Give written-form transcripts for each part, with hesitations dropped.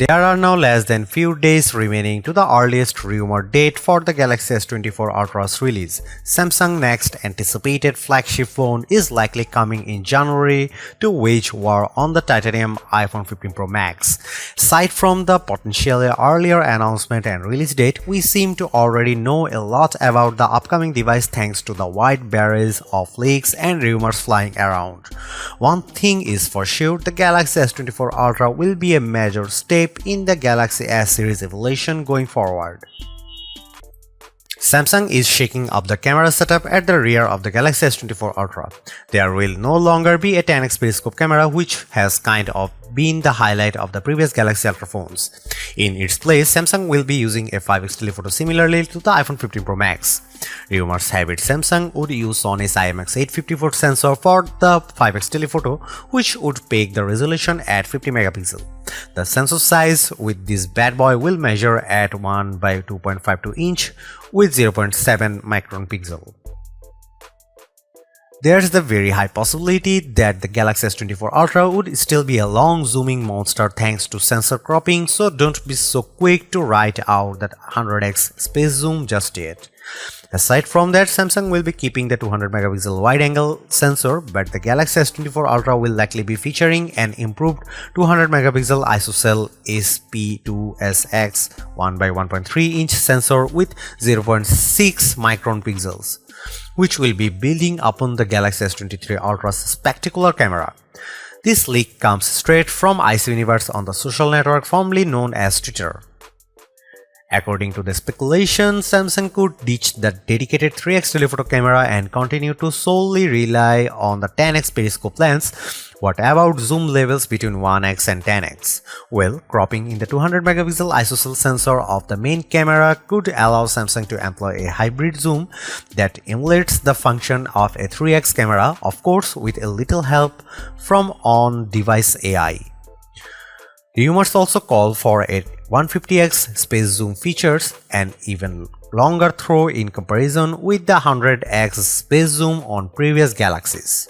There are now less than few days remaining to the earliest rumored date for the Galaxy S24 Ultra's release. Samsung's next anticipated flagship phone is likely coming in January to wage war on the titanium iPhone 15 Pro Max. Aside from the potentially earlier announcement and release date, we seem to already know a lot about the upcoming device thanks to the wide barrage of leaks and rumors flying around. One thing is for sure, the Galaxy S24 Ultra will be a major step in the Galaxy S series evolution going forward. Samsung is shaking up the camera setup at the rear of the Galaxy S24 Ultra. There will no longer be a 10x periscope camera, which has kind of been the highlight of the previous Galaxy Ultra phones. In its place, Samsung will be using a 5x telephoto similarly to the iPhone 15 Pro Max. Rumors have it Samsung would use Sony's IMX854 sensor for the 5x telephoto, which would peg the resolution at 50 megapixel. The sensor size with this bad boy will measure at 1 by 2.52 inch with 0.7 micron pixel. There's the very high possibility that the Galaxy S24 Ultra would still be a long zooming monster thanks to sensor cropping, so don't be so quick to write out that 100x space zoom just yet. Aside from that, Samsung will be keeping the 200 megapixel wide-angle sensor, but the Galaxy S24 Ultra will likely be featuring an improved 200 megapixel ISOCELL SP2SX 1 by 1.3 inch sensor with 0.6 micron pixels, which will be building upon the Galaxy S23 Ultra's spectacular camera. This leak comes straight from S24 on the social network formerly known as Twitter. According to the speculation, Samsung could ditch the dedicated 3x telephoto camera and continue to solely rely on the 10x periscope lens. What about zoom levels between 1x and 10x? Well, cropping in the 200 megapixel ISOCELL sensor of the main camera could allow Samsung to employ a hybrid zoom that emulates the function of a 3x camera, of course with a little help from on-device AI. Rumors also call for a 150x space zoom features, an even longer throw in comparison with the 100x space zoom on previous Galaxies.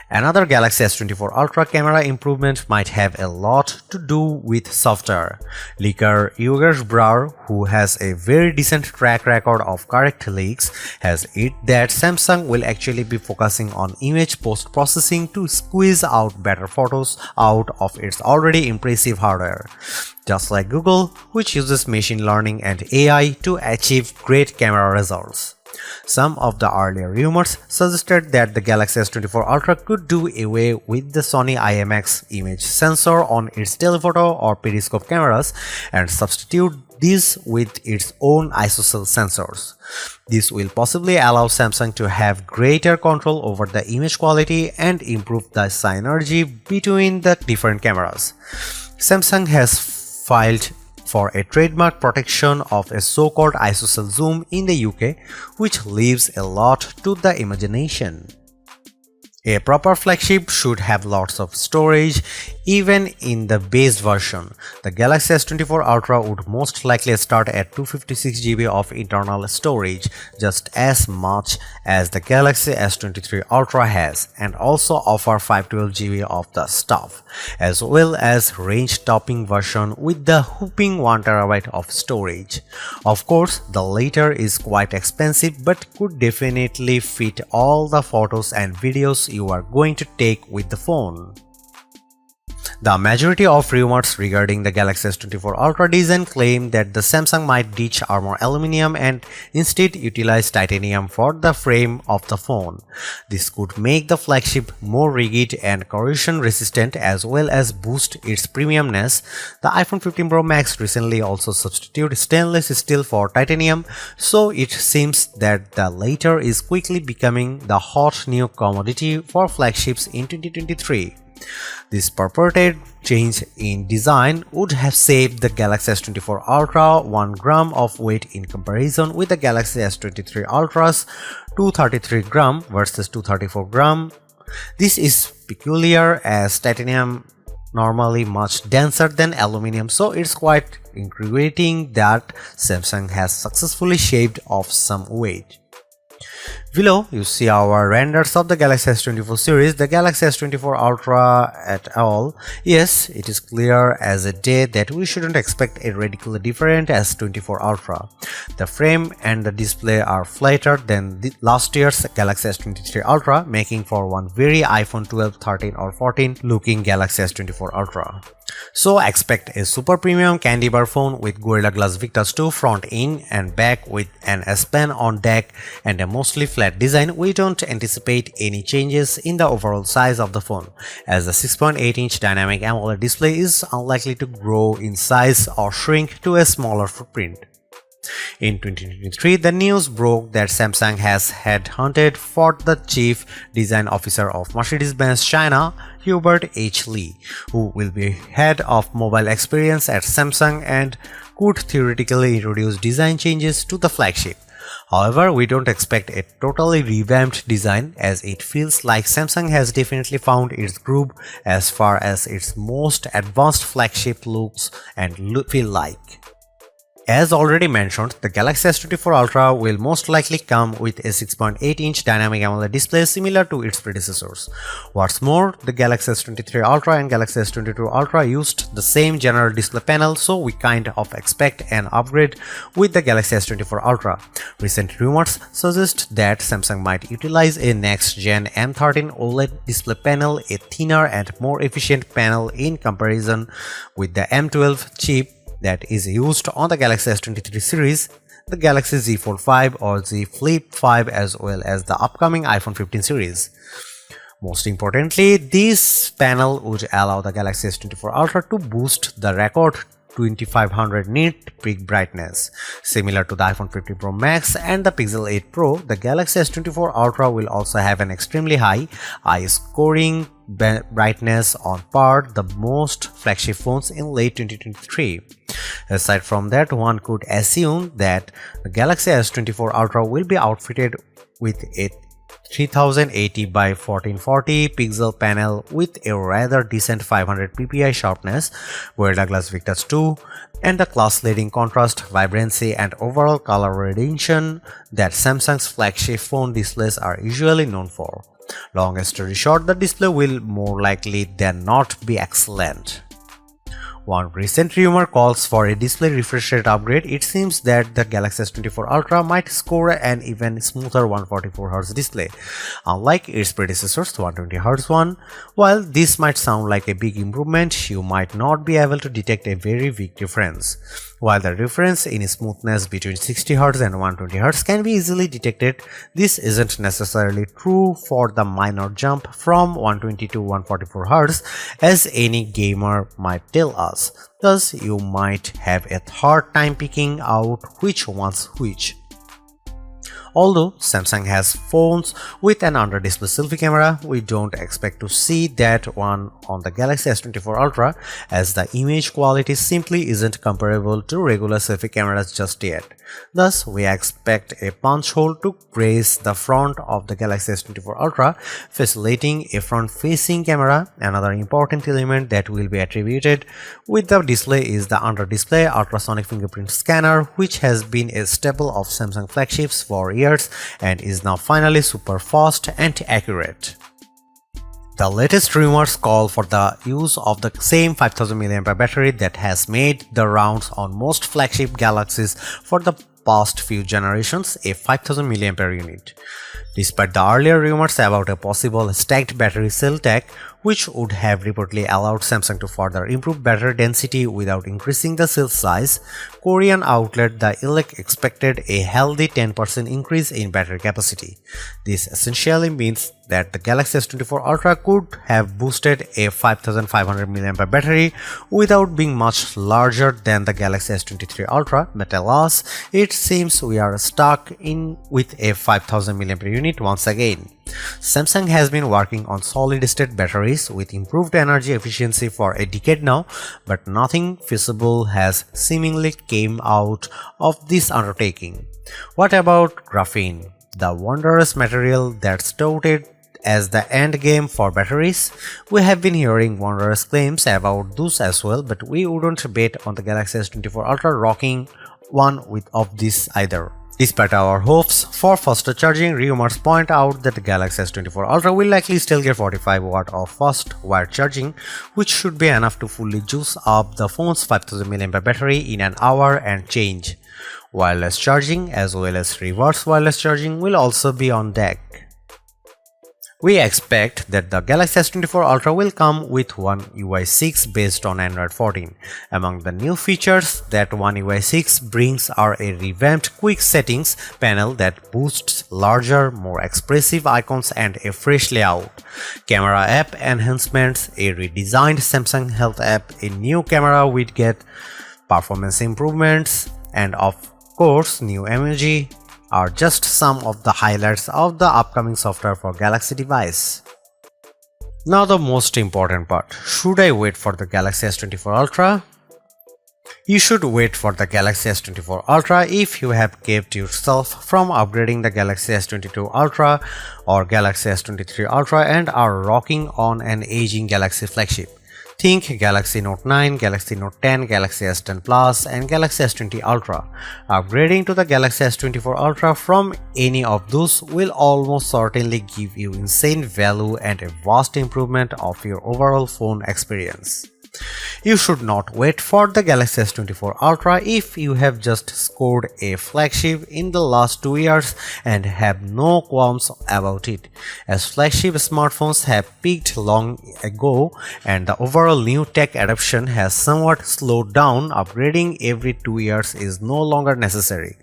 Another Galaxy S24 Ultra camera improvement might have a lot to do with software. Leaker Yogesh Brar, who has a very decent track record of correct leaks, has it that Samsung will actually be focusing on image post-processing to squeeze out better photos out of its already impressive hardware. Just like Google, which uses machine learning and AI to achieve great camera results. Some of the earlier rumors suggested that the Galaxy S24 Ultra could do away with the Sony IMX image sensor on its telephoto or periscope cameras and substitute these with its own ISOCELL sensors. This will possibly allow Samsung to have greater control over the image quality and improve the synergy between the different cameras. Samsung has filed for a trademark protection of a so-called ISOCELL zoom in the UK, which leaves a lot to the imagination. A proper flagship should have lots of storage, even in the base version. The Galaxy S24 Ultra would most likely start at 256 GB of internal storage, just as much as the Galaxy S23 Ultra has, and also offer 512 GB of the stuff, as well as range-topping version with the whopping 1 TB of storage. Of course, the latter is quite expensive but could definitely fit all the photos and videos you are going to take with the phone. The majority of rumors regarding the Galaxy S24 Ultra design claim that the Samsung might ditch armor aluminum and instead utilize titanium for the frame of the phone. This could make the flagship more rigid and corrosion resistant as well as boost its premiumness. The iPhone 15 Pro Max recently also substituted stainless steel for titanium, so it seems that the latter is quickly becoming the hot new commodity for flagships in 2023. This purported change in design would have saved the Galaxy S24 Ultra 1 gram of weight in comparison with the Galaxy S23 Ultra's 233 gram versus 234 gram. This is peculiar as titanium normally much denser than aluminum, so it's quite intriguing that Samsung has successfully shaved off some weight. Below, you see our renders of the Galaxy S24 series, the Galaxy S24 Ultra et al. Yes, it is clear as a day that we shouldn't expect a radically different S24 Ultra. The frame and the display are flatter than the last year's Galaxy S23 Ultra, making for one very iPhone 12, 13 or 14 looking Galaxy S24 Ultra. So expect a super premium candy bar phone with Gorilla Glass Victus 2 front in and back with an S Pen on deck and a mostly flat design. We don't anticipate any changes in the overall size of the phone, as the 6.8-inch dynamic AMOLED display is unlikely to grow in size or shrink to a smaller footprint. In 2023, the news broke that Samsung has headhunted for the chief design officer of Mercedes-Benz China, Hubert H. Lee, who will be head of mobile experience at Samsung and could theoretically introduce design changes to the flagship. However, we don't expect a totally revamped design, as it feels like Samsung has definitely found its groove as far as its most advanced flagship looks and feel like. As already mentioned, the Galaxy S24 Ultra will most likely come with a 6.8-inch dynamic AMOLED display similar to its predecessors. What's more, the Galaxy S23 Ultra and Galaxy S22 Ultra used the same general display panel, so we kind of expect an upgrade with the Galaxy S24 Ultra. Recent rumors suggest that Samsung might utilize a next-gen M13 OLED display panel, a thinner and more efficient panel in comparison with the M12 chip that is used on the Galaxy S23 series, the Galaxy Z Fold 5 or Z Flip 5, as well as the upcoming iPhone 15 series. Most importantly, this panel would allow the Galaxy S24 Ultra to boost the record 2500 nit peak brightness. Similar to the iPhone 15 Pro Max and the Pixel 8 Pro, the Galaxy S24 Ultra will also have an extremely high eye-scoring brightness on par the most flagship phones in late 2023. Aside from that, one could assume that the Galaxy S24 Ultra will be outfitted with a 3080 by 1440 pixel panel with a rather decent 500 ppi sharpness, Gorilla Glass Victus 2, and the class-leading contrast, vibrancy, and overall color radiation that Samsung's flagship phone displays are usually known for. Long story short, the display will more likely than not be excellent. One recent rumor calls for a display refresh rate upgrade. It seems that the Galaxy S24 Ultra might score an even smoother 144Hz display, unlike its predecessor's 120Hz one. While this might sound like a big improvement, you might not be able to detect a very big difference. While the difference in smoothness between 60Hz and 120Hz can be easily detected, this isn't necessarily true for the minor jump from 120 to 144Hz, as any gamer might tell us. Thus, you might have a hard time picking out which one's which. Although Samsung has phones with an under-display selfie camera, we don't expect to see that one on the Galaxy S24 Ultra, as the image quality simply isn't comparable to regular selfie cameras just yet. Thus, we expect a punch hole to grace the front of the Galaxy S24 Ultra, facilitating a front-facing camera. Another important element that will be attributed with the display is the under-display ultrasonic fingerprint scanner, which has been a staple of Samsung flagships for years and is now finally super fast and accurate. The latest rumors call for the use of the same 5000 mAh battery that has made the rounds on most flagship Galaxies for the past few generations, a 5000 mAh unit. Despite the earlier rumors about a possible stacked battery cell tech, which would have reportedly allowed Samsung to further improve battery density without increasing the cell size, Korean outlet The Elec expected a healthy 10% increase in battery capacity. This essentially means that the Galaxy S24 Ultra could have boosted a 5500 mAh battery without being much larger than the Galaxy S23 Ultra, but alas, it seems we are stuck in with a 5000 mAh unit once again. Samsung has been working on solid-state batteries with improved energy efficiency for a decade now, but nothing feasible has seemingly came out of this undertaking. What about graphene, the wondrous material that's touted as the end game for batteries? We have been hearing wondrous claims about those as well, but we wouldn't bet on the Galaxy S24 Ultra rocking one of these either. Despite our hopes for faster charging, rumors point out that the Galaxy S24 Ultra will likely still get 45 watt of fast wire charging, which should be enough to fully juice up the phone's 5000 mAh battery in an hour and change. Wireless charging as well as reverse wireless charging will also be on deck. We expect that the Galaxy S24 Ultra will come with One UI 6 based on Android 14. Among the new features that One UI 6 brings are a revamped quick settings panel that boosts larger, more expressive icons and a fresh layout, camera app enhancements, a redesigned Samsung Health app, a new camera widget, performance improvements, and of course new emoji are just some of the highlights of the upcoming software for Galaxy device. Now the most important part, should I wait for the Galaxy S24 Ultra? You should wait for the Galaxy S24 Ultra if you have kept yourself from upgrading the Galaxy S22 Ultra or Galaxy S23 Ultra and are rocking on an aging Galaxy flagship. Think Galaxy Note 9, Galaxy Note 10, Galaxy S10 Plus and Galaxy S20 Ultra. Upgrading to the Galaxy S24 Ultra from any of those will almost certainly give you insane value and a vast improvement of your overall phone experience. You should not wait for the Galaxy S24 Ultra if you have just scored a flagship in the last 2 years and have no qualms about it, as flagship smartphones have peaked long ago and the overall new tech adoption has somewhat slowed down. Upgrading every 2 years is no longer necessary.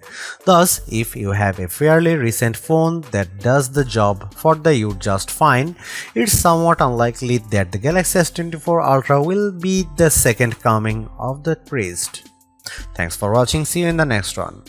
Thus, if you have a fairly recent phone that does the job for you just fine, it's somewhat unlikely that the Galaxy S24 Ultra will be the second coming of the praised. Thanks for watching. See you in the next one.